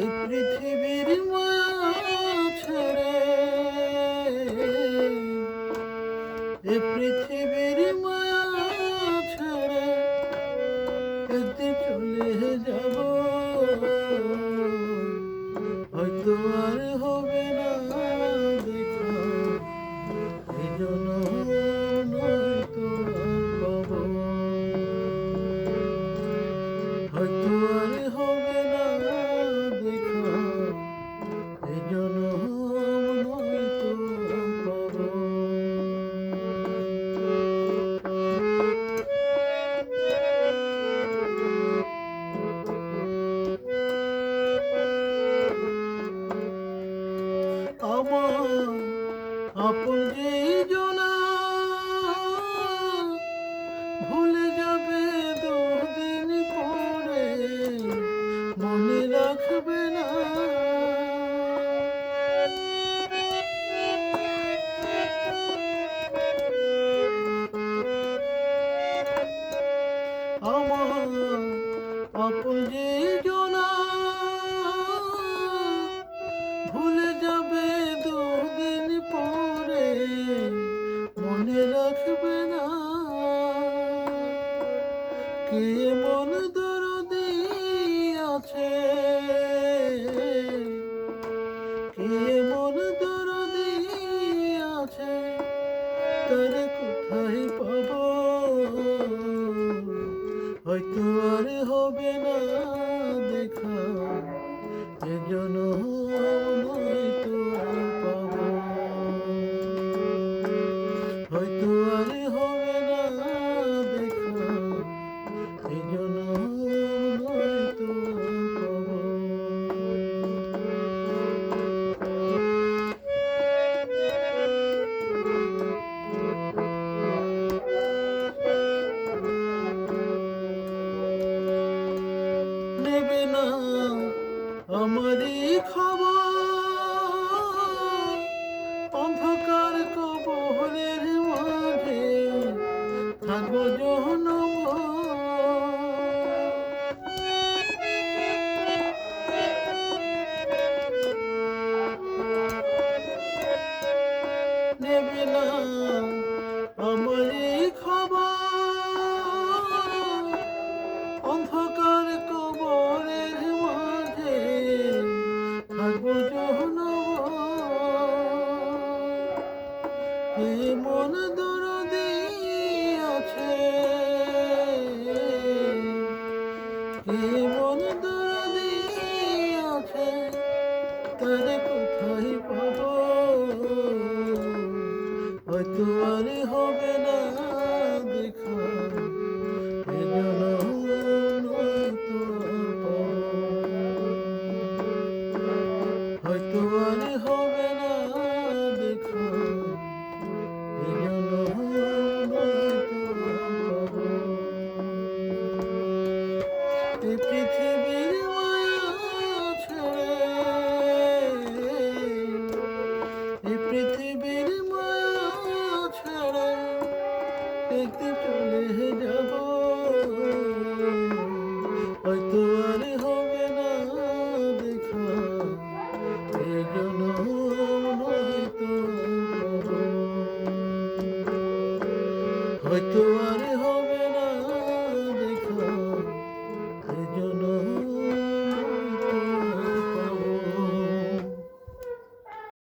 এই পৃথিবীর মায়া ছেড়ে, এই পৃথিবীর মায়া ছেড়ে একদিন চলে যাব, হয়তো আর হবে না দেখা, এই জনম নয়তো আর পাবো, হয়তো আর হবে না দেখা, এই জনম নয়তো আর পাবো। আমার আপন যেই জনা ভুলে যাবে দুদিন পরে, মনে রাখবে না। আমার আপন যেই জনা ভুলে যাবে দুদিন পরে, মনে রাখবে না। কে মন দরদি আছে, কে মন দরদি আছে, তারে কোথায় পাবো, হয়তো আর হবে না দেখা, এজন্য নয়তো আর পাবো, হয়তো আর হবে না দেখা, এজন্য নয়তো আর পাবো। নেবে না আমারই খবর, অন্ধকার কবরের মাঝে থাকবো।